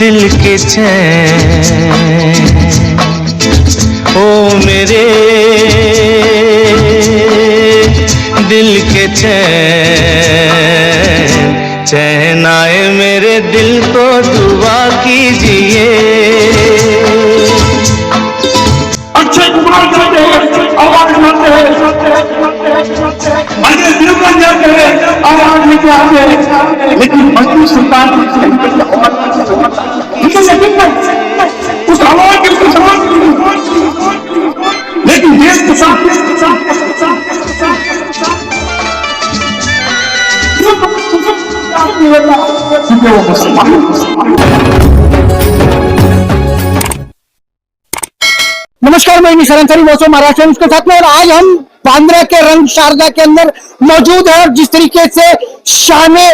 दिल के चैन, ओ मेरे दिल के चैन, चैन आए मेरे दिल को दुआ कीजिए। अच्छे कुमार करते हैं, आवाज मारते हैं, बड़े दिल बन जाते हैं, आवाज लेके आते हैं, लेकिन मजनू सुल्तान उस आवाज के सवाल, लेकिन देश के साथ नमस्कार, मैं निशान अंसारी मौसम महाराष्ट्र उसके साथ में, और आज हम बांद्रा के रंग शारदा के अंदर मौजूद है। और जिस तरीके से शाने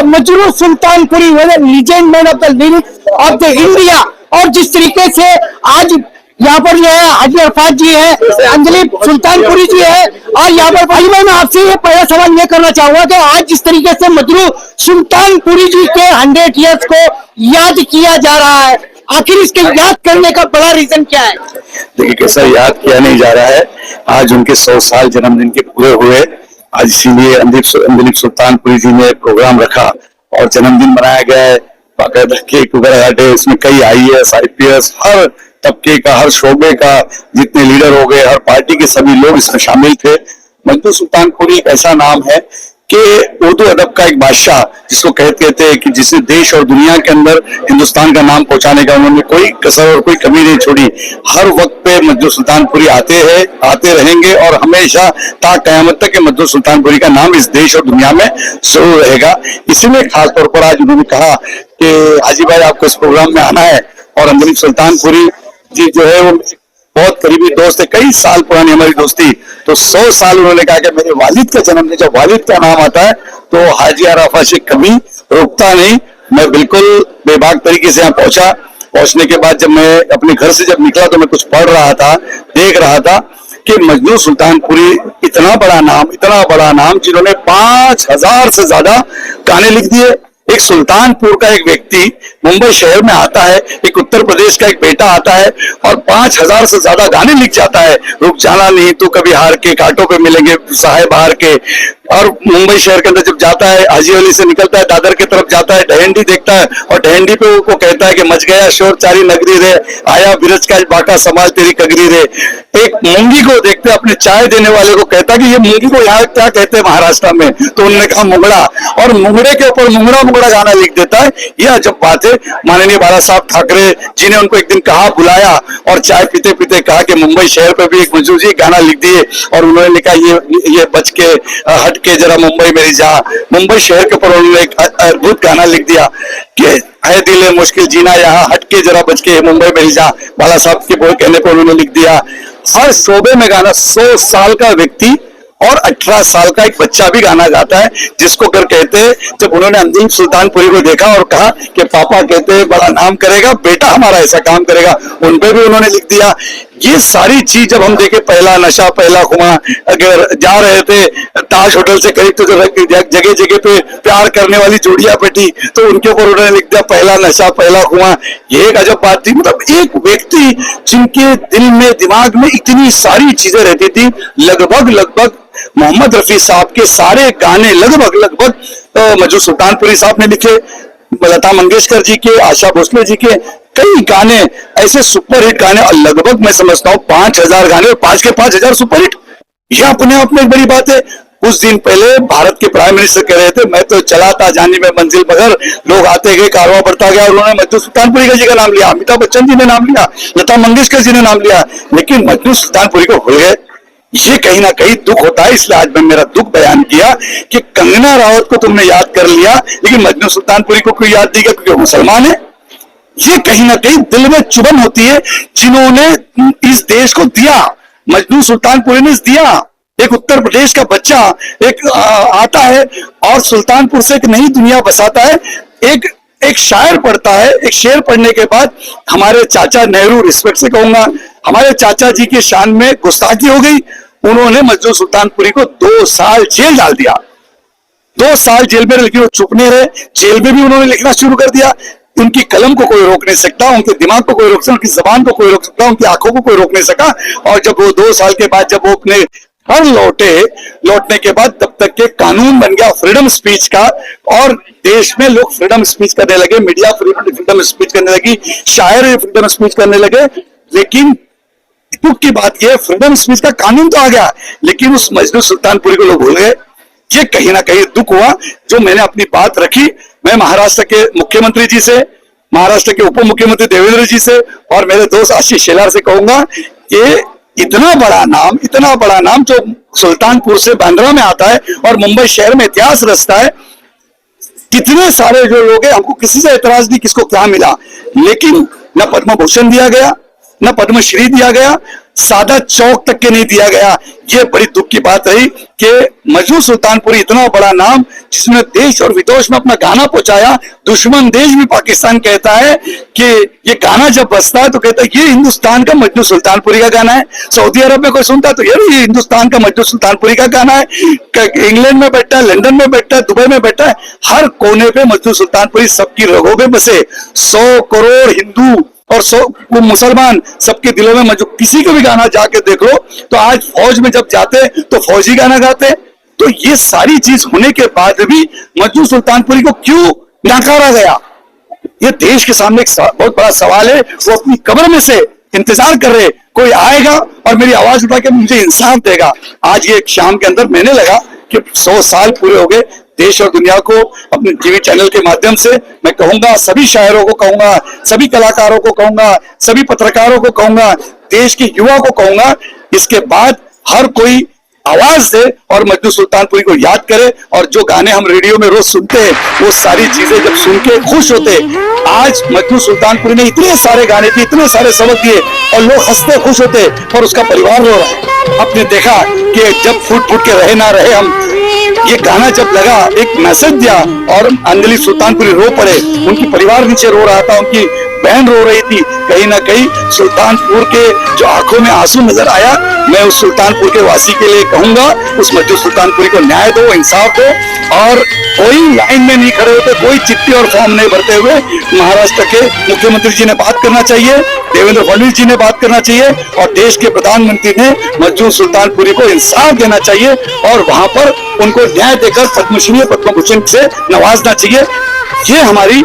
Majrooh Sultanpuri legend man of the lyrics of the India, और जिस तरीके से आज यहाँ पर जो है हाजी अरफात जी है, अंजलि सुल्तानपुरी जी है, और यहाँ पर भाई मैं आपसे ये पहला सवाल ये करना चाहूंगा कि आज जिस तरीके से मजरू सुल्तानपुरी जी के 100 ईयर्स को याद किया जा रहा है, आखिर इसके याद करने का बड़ा रीजन क्या है? देखिए, कैसा याद किया नहीं जा रहा है। आज उनके 100 साल जन्मदिन के पूरे हुए, आज इसीलिए अंजलि सुल्तानपुरी जी ने प्रोग्राम रखा और जन्मदिन मनाया गया है। बाकायदा केक वगैरह काटे, इसमें कई IAS IPS हर तबके का, हर शोबे का, जितने लीडर हो गए, हर पार्टी के सभी लोग इसमें शामिल थे। मजनू सुल्तानपुरी एक ऐसा नाम है कि उर्दू अदब का एक बादशाह, जिसको कहते थे कि जिसने देश और दुनिया के अंदर हिंदुस्तान का नाम पहुंचाने का उन्होंने कोई कसर और कोई कमी नहीं छोड़ी। हर वक्त पे मजनू सुल्तानपुरी आते रहेंगे और हमेशा ता कयामत तक मजनू सुल्तानपुरी का नाम इस देश और दुनिया में जरूर रहेगा। इसीलिए खासतौर पर आज उन्होंने कहा कि हाजी भाई आपको इस प्रोग्राम में आना है, और अंजलि सुल्तानपुरी जी जो है वो बहुत करीबी दोस्त है, कई साल पुरानी हमारी दोस्ती। तो 100 साल उन्होंने कहा कि मेरे वालिद का जन्मदिन, जब वालिद का नाम आता है तो हाजी अरफात से कभी रुकता नहीं। मैं बिल्कुल बेबाक तरीके से यहाँ पहुंचा। पहुंचने के बाद जब मैं अपने घर से जब निकला तो मैं कुछ पढ़ रहा था, देख रहा था कि मजनू सुल्तानपुरी इतना बड़ा नाम जिन्होंने 5000 से ज्यादा गाने लिख दिए। एक सुल्तानपुर का एक व्यक्ति मुंबई शहर में आता है, एक उत्तर प्रदेश का एक बेटा आता है और 5000 से ज्यादा गाने लिख जाता है। रुक जाना नहीं तो कभी हार के, कांटों पे मिलेंगे साहेब हार के। और मुंबई शहर के अंदर जब जाता है, हाजी अली से निकलता है, दादर की तरफ जाता है, डहेंडी देखता है और डहेंडी पे वो कहता है कि मच गया शोर चारी नगरी रे, आया बिरज का बाका समाज तेरी कगरी रे। एक मूंगी को देखते अपने चाय देने वाले को कहता कि ये मूंगी को यहाँ क्या कहते हैं महाराष्ट्र में, तो उन्होंने कहा मुंगड़ा, और मुंगड़े के ऊपर मुंगड़ा गाना लिख देता है। यह अजब बात है। माननीय बाला साहब ठाकरे जी ने उनको एक दिन कहा, बुलाया और चाय पीते पीते कहा कि मुंबई शहर पे भी एक मजनू जी गाना लिख दिए, और उन्होंने लिखा ये बच के हट के जरा मुंबई मेरी जा। मुंबई शहर के ऊपर उन्होंने एक अद्भुत गाना लिख दिया कि है दिल मुश्किल जीना यहाँ, हट के जरा बच के मुंबई मेरी जा। बाला साहब के कहने पर उन्होंने लिख दिया। हर शोबे में गाना, 100 साल का व्यक्ति और 18 साल का एक बच्चा भी गाना गाता है, जिसको कर कहते हैं। जब उन्होंने अंजलि सुल्तानपुरी को देखा और कहा कि पापा कहते हैं बड़ा नाम करेगा, बेटा हमारा ऐसा काम करेगा, उन पे भी उन्होंने लिख दिया। ये सारी चीज जब हम देखे, पहला नशा पहला खुमा, अगर जा रहे थे ताज होटल से करीब तो जगह जगह पे प्यार करने वाली जोड़ियां बैठी, तो उनके ऊपर उन्होंने लिख दिया पहला नशा पहला खुमा। ये एक अजब बात थी। मतलब एक व्यक्ति जिनके दिल में, दिमाग में इतनी सारी चीजें रहती थी। लगभग मोहम्मद रफी साहब के सारे गाने लगभग मजनू सुल्तानपुरी साहब ने लिखे, लता मंगेशकर जी के, आशा भोसले जी के कई गाने ऐसे सुपरहिट गाने, और लगभग मैं समझता हूँ 5000 गाने और 5 के 5000 सुपरहिट। यह अपने आप में एक बड़ी बात है। कुछ दिन पहले भारत के प्राइम मिनिस्टर कह रहे थे, मैं तो चला था जाने में मंजिल मगर, लोग आते गए, कारवां बढ़ता गया, और उन्होंने मजनू सुल्तानपुरी जी का नाम लिया, अमिताभ बच्चन जी ने नाम लिया, लता मंगेशकर जी ने नाम लिया, लेकिन मजनू सुल्तानपुरी को भूल गए। ये कहीं ना कहीं दुख होता है। इसलिए आज मैं मेरा दुख बयान किया कि कंगना रावत को तुमने याद कर लिया, लेकिन मजनू सुल्तानपुरी को कोई याद नहीं किया क्योंकि वो मुसलमान है। ये कहीं ना कहीं दिल में चुभन होती है। जिन्होंने इस देश को दिया, मजनू सुल्तानपुरी ने दिया। एक उत्तर प्रदेश का बच्चा एक आता है और सुल्तानपुर से एक नई दुनिया बसाता है। एक शायर पढ़ता है, एक शेर पढ़ने के बाद हमारे चाचा नेहरू, रिस्पेक्ट से कहूंगा, हमारे चाचा जी की शान में गुस्ताखी हो गई। उन्होंने मजनू सुल्तानपुरी को 2 साल जेल डाल दिया। 2 साल जेल में, लेकिन वो चुप नहीं रहे। जेल में भी उन्होंने लिखना शुरू कर दिया। उनकी कलम को कोई रोक नहीं सकता, उनके दिमाग को कोई रोक सकता, उनकी जबान को कोई रोक सकता, उनकी आंखों को कोई रोक नहीं सका। और जब वो 2 साल के बाद जब वो अपने घर लौटने के बाद तब तक के कानून बन गया फ्रीडम स्पीच का, और देश में लोग फ्रीडम स्पीच करने लगे, मीडिया फ्रीडम स्पीच करने लगी, शायर फ्रीडम स्पीच करने लगे। लेकिन दुख की बात यह, फ्रीडम स्पीच का कानून तो आ गया, लेकिन उस मजनू सुल्तानपुरी को लोग भूल गए। ये कहीं ना कहीं दुख हुआ। जो मैंने अपनी बात रखी, मैं महाराष्ट्र के मुख्यमंत्री जी से, महाराष्ट्र के उप मुख्यमंत्री देवेंद्र जी से और मेरे दोस्त आशीष शेलार से कहूंगा कि इतना बड़ा नाम जो सुल्तानपुर से बांद्रा में आता है और मुंबई शहर में इतिहास रचता है, कितने सारे जो लोग हैं, हमको किसी से एतराज नहीं किसको क्या मिला, लेकिन न पद्म भूषण दिया गया, न पद्मश्री दिया गया, सादा चौक तक के नहीं दिया गया। ये बड़ी दुख की बात रही कि मजनू सुल्तानपुरी इतना बड़ा नाम जिसने देश और विदेश में अपना गाना पहुंचाया, दुश्मन देश भी पाकिस्तान कहता है कि ये गाना जब बजता है तो कहता है ये हिंदुस्तान का मजनू सुल्तानपुरी का गाना है। सऊदी अरब में कोई सुनता है तो यार ये हिंदुस्तान का मजनू सुल्तानपुरी का गाना है। इंग्लैंड में बैठा है, लंदन में बैठा है, दुबई में बैठा है, हर कोने पे मजनू सुल्तानपुरी सबकी रगों में बसे। 100 करोड़ हिंदू और 100 मुसलमान सबके दिलों में मौजूद। किसी को भी गाना जाके देख लो तो आज फौज में जब जाते तो फौजी गाना गाते। तो ये सारी चीज होने के बाद भी मजनू सुल्तानपुरी को क्यों नकारा गया, ये देश के सामने एक बहुत बड़ा सवाल है। वो अपनी कब्र में से इंतजार कर रहे, कोई आएगा और मेरी आवाज उठा के मुझे इंसाफ देगा। आज ये शाम के अंदर मैंने लगा कि 100 साल पूरे हो गए। देश और दुनिया को अपने टीवी चैनल के माध्यम से मैं कहूंगा, सभी शायरों को कहूंगा, सभी कलाकारों को कहूंगा, सभी पत्रकारों को कहूंगा, देश के युवा को कहूंगा, इसके बाद हर कोई आवाज दे और मजनू सुल्तानपुरी को याद करे। और जो गाने हम रेडियो में रोज सुनते हैं वो सारी चीजें जब सुन के खुश होते। आज मजनू सुल्तानपुरी ने इतने सारे गाने दिए, इतने सारे सबक दिए और लोग हंसते खुश होते, और उसका परिवार रो रहा है। आपने देखा कि जब फूट फूट के रहे ना रहे हम, ये गाना जब लगा एक मैसेज दिया और अंजलि सुल्तानपुरी रो पड़े, उनकी परिवार नीचे रो रहा था, उनकी बहन रो रही थी। कहीं ना कहीं सुल्तानपुर के जो आंखों में आंसू नजर आया, मैं उस सुल्तानपुर के वासी के लिए कहूंगा उस मजनू सुल्तानपुरी को न्याय दो, इंसाफ दो। और कोई लाइन में नहीं खड़े होते, कोई चिट्ठी और फॉर्म नहीं भरते हुए महाराष्ट्र के मुख्यमंत्री जी ने बात करना चाहिए, देवेंद्र फडणवीस जी ने बात करना चाहिए और देश के प्रधानमंत्री ने मजनू सुल्तानपुरी को इंसाफ देना चाहिए और वहां पर उनको न्याय देकर पद्मश्री पद्म भूषण से नवाजना चाहिए। ये हमारी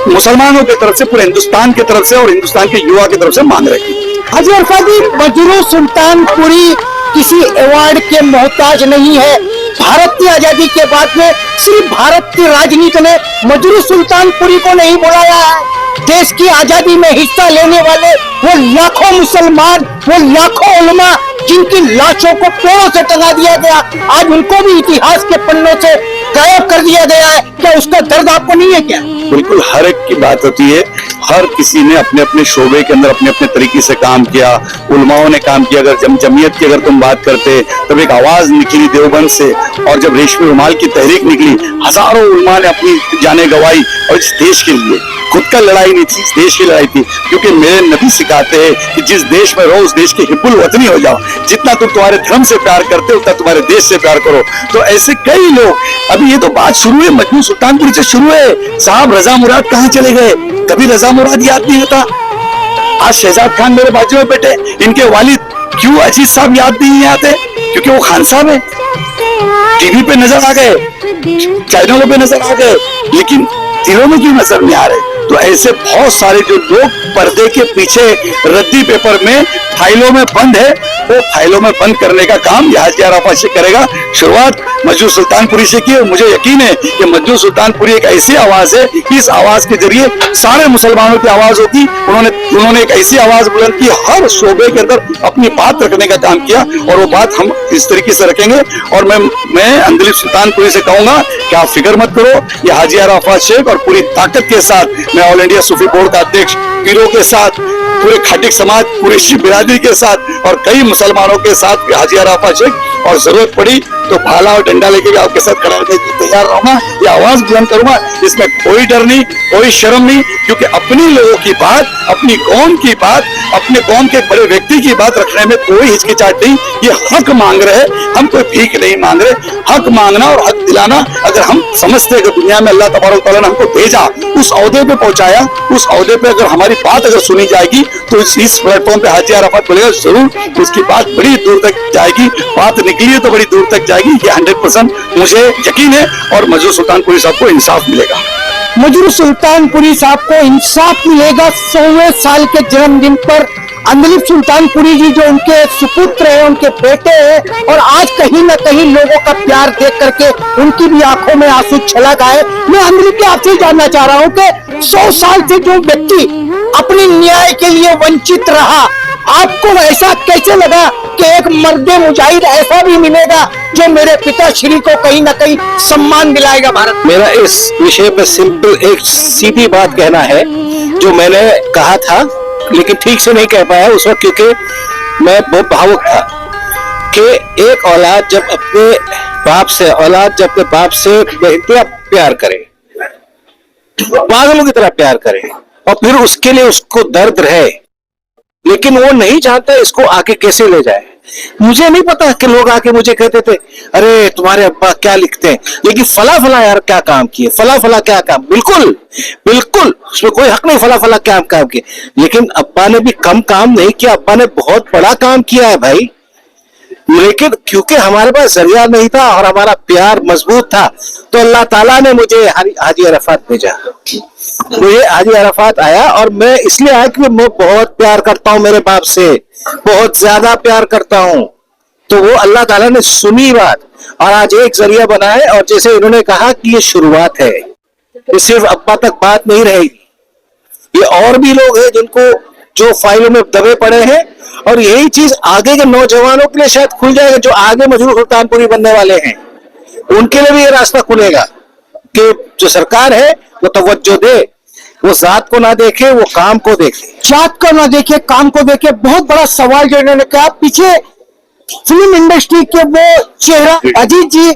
मुसलमानों की तरफ से, पूरे हिंदुस्तान की तरफ से और हिंदुस्तान के युवा की तरफ से मांग रही है। हाजी अरफा जी, मजनू सुल्तानपुरी किसी अवार्ड के मोहताज नहीं है। भारत की आजादी के बाद में सिर्फ भारत की राजनीति ने मजनू सुल्तानपुरी को नहीं बुलाया है। देश की आजादी में हिस्सा लेने वाले वो लाखों मुसलमान, वो लाखों उलमा जिनकी लाशों को पेड़ों से टंगा दिया गया, आज उनको भी इतिहास के पन्नों से गायब कर दिया गया है। क्या उसका दर्द आपको नहीं है क्या? बिल्कुल, हर एक की बात होती है। हर किसी ने अपने अपने शोबे के अंदर अपने अपने तरीके से काम किया, उलमाओं ने काम किया। अगर जमीयत की अगर तुम बात करते तब एक आवाज निकली देवबंद से, और जब रेशमी रुमाल की तहरीक निकली, हजारों उलमा ने अपनी जानें गंवाई। और इस देश के लिए खुद का लड़ाई नहीं थी, इस देश की लड़ाई थी। क्योंकि मेरे नबी सिखाते हैं कि जिस देश में रहो उस देश के हिब्बुल वतनी हो जाओ। जितना तुम तुम्हारे धर्म से प्यार करते हो उतना तुम्हारे देश से प्यार करो। तो ऐसे कई लोग, अभी ये तो बात शुरू है, मजनू सुल्तानपुरी से शुरू है। साहब रजा मुराद कहाँ चले गए? कभी रजा मुराद याद नहीं होता। आज शहजाद खान मेरे बाजू में बैठे, इनके वालिद क्यों अजीज साहब याद नहीं आते? क्योंकि वो खान साहब है। टीवी पे नजर आ गए, चैनलों पे नजर आ गए, लेकिन दिलों में क्यों नजर नहीं आ रहे? तो ऐसे बहुत सारे जो लोग पर्दे के पीछे रद्दी पेपर में फाइलों में बंद है, वो फाइलों में बंद करने का काम हाजी अरफा से करेगा। शुरुआत मजनू सुल्तानपुरी से की और मुझे यकीन है कि मजनू सुल्तानपुरी एक ऐसी आवाज है, इस आवाज के जरिए सारे मुसलमानों की आवाज होगी। उन्होंने एक ऐसी आवाज बुलंद की, हर शोबे के अंदर अपनी बात रखने का काम किया और वो बात हम इस तरीके से रखेंगे। और मैं अंजलि सुल्तानपुरी से कहूंगा कि आप फिक्र मत करो, ये हाजी अरफा शेख और पूरी ताकत के साथ, मैं ऑल इंडिया सूफी बोर्ड का अध्यक्ष, पीरों के साथ, पूरे खाटिक समाज, पूरे शिव बिरादरी के साथ और कई मुसलमानों के साथ हाजी अरफा शेख, और जरूरत पड़ी तो भाला और डंडा लेके भी आपके साथ खड़ा होने के तैयार रहूंगा। ये आवाज बुलंद करूंगा, इसमें कोई डर नहीं, कोई शर्म नहीं, क्योंकि अपनी लोगों की बात, अपनी कौम की बात, अपने कौम के बड़े व्यक्ति की बात रखने में कोई हिचकिचाहट नहीं। ये हक मांग रहे हैं, हम कोई भीख नहीं मांग रहे। हक मांगना और हक दिलाना, अगर हम समझते हैं कि दुनिया में अल्लाह तबारक तआला ने हमको भेजा, उस ओहदे पे पहुंचाया, उस ओहदे पे अगर हमारी बात अगर सुनी जाएगी तो इस प्लेटफॉर्म पे हाजी अराफात बोलेगा जरूर, उसकी बात बड़ी दूर तक जाएगी। बात निकली है तो बड़ी दूर तक जाएगी, ये 100% मुझे यकीन है। और मजरूर सुल्तानपुरी साहब को इंसाफ मिलेगा। मजरूर सुल्तानपुरी साहब को इंसाफ मिलेगा। 100वें साल के जन्मदिन पर अंदलीब सुल्तानपुरी जी जो उनके सुपुत्र हैं, उनके बेटे हैं, और आज कहीं न कहीं लोगों का प्यार देख करके उनकी भी आंखों में आंसू छलक आए। मैं अंदलीब के आपसे जानना चाह रहा हूं कि 100 साल से जो व्यक्ति अपने न्याय के लिए वंचित रहा, आपको ऐसा कैसे लगा कि एक मर्दे मुजाहिद ऐसा भी मिलेगा जो मेरे पिताश्री को कहीं ना कहीं सम्मान दिलाएगा भारत? मेरा इस विषय पे सिंपल एक सीधी बात कहना है, जो मैंने कहा था लेकिन ठीक से नहीं कह पाया उस वक्त, क्योंकि मैं बहुत भावुक था कि एक औलाद जब अपने बाप से इतना प्यार करे, पागलों की तरह प्यार करे, और फिर उसके लिए उसको दर्द रहे, लेकिन वो नहीं चाहता इसको आगे कैसे ले जाए। मुझे नहीं पता कि लोग आके मुझे कहते थे अरे तुम्हारे अब्बा क्या लिखते हैं, लेकिन फला फला यार क्या काम किए, फला फला क्या काम, बिल्कुल बिल्कुल उसमें कोई हक नहीं, फला फला क्या काम किए, लेकिन अब्बा ने भी कम काम नहीं किया, अब्बा ने बहुत बड़ा काम किया है भाई। लेकिन क्योंकि हमारे पास जरिया नहीं था और हमारा प्यार मजबूत था, तो अल्लाह ताला ने मुझे हाजी अराफात भेजा। मुझे हाजी अराफात आया, और मैं इसलिए आया कि मैं बहुत प्यार करता हूं मेरे बाप से, बहुत ज्यादा प्यार करता हूं। तो वो अल्लाह ताला ने सुनी बात और आज एक जरिया बना है। और जैसे इन्होंने कहा कि ये शुरुआत है, ये सिर्फ अब्बा तक बात नहीं रहेगी, ये और भी लोग हैं जिनको जो फाइलों में दबे पड़े हैं, और यही चीज आगे के नौजवानों के लिए शायद खुल जाएगा जो आगे मजरूर सुल्तानपुरी बनने वाले हैं, उनके लिए भी ये रास्ता खुलेगा कि जो सरकार है वो तवज्जो दे, वो जात को ना देखे, वो काम को देखे। जात को ना देखे, काम को देखे। बहुत बड़ा सवाल जो इन्होंने कहा, पीछे फिल्म इंडस्ट्री के वो चेहरा अजीत जी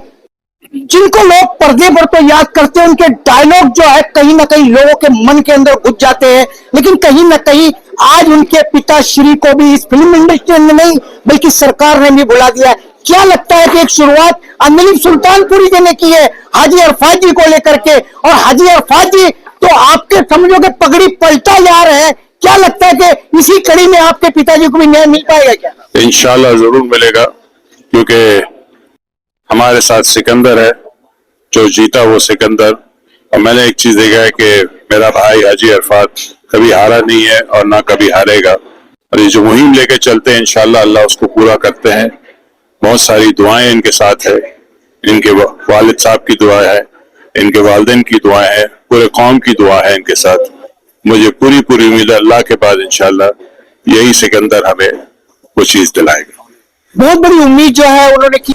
जिनको लोग पर्दे पर तो याद करते हैं, उनके डायलॉग जो है कहीं ना कहीं लोगों के मन के अंदर घुस जाते हैं, लेकिन कहीं ना कहीं आज उनके पिताश्री को भी इस फिल्म इंडस्ट्री ने नहीं बल्कि सरकार ने भी बुला दिया। क्या लगता है कि एक शुरुआत अंदलीब सुल्तानपुरी जी ने की है हाजी अरफात जी को लेकर के, और हाजी अरफात जी तो आपके समझो कि पगड़ी पलटा जा रहे हैं। क्या लगता है कि इसी कड़ी में आपके पिताजी को भी न्याय मिल पाएगा क्या? इंशाल्लाह जरूर मिलेगा, क्योंकि हमारे साथ सिकंदर है, जो जीता वो सिकंदर। और मैंने एक चीज देखा है कि मेरा भाई हाजी अरफात कभी हारा नहीं है और ना कभी हारेगा, और ये जो मुहिम लेके चलते हैं इंशाल्लाह अल्लाह उसको पूरा करते हैं। बहुत सारी दुआएं इनके साथ है, इनके वालिद साहब की दुआ है, इनके वालिदैन की दुआ है, पूरे कौम की दुआ है इनके साथ। मुझे पूरी उम्मीद है अल्लाह के बाद इंशाल्लाह यही सिकंदर हमें वो चीज दिलाएगा। बहुत बड़ी उम्मीद जो है उन्होंने की।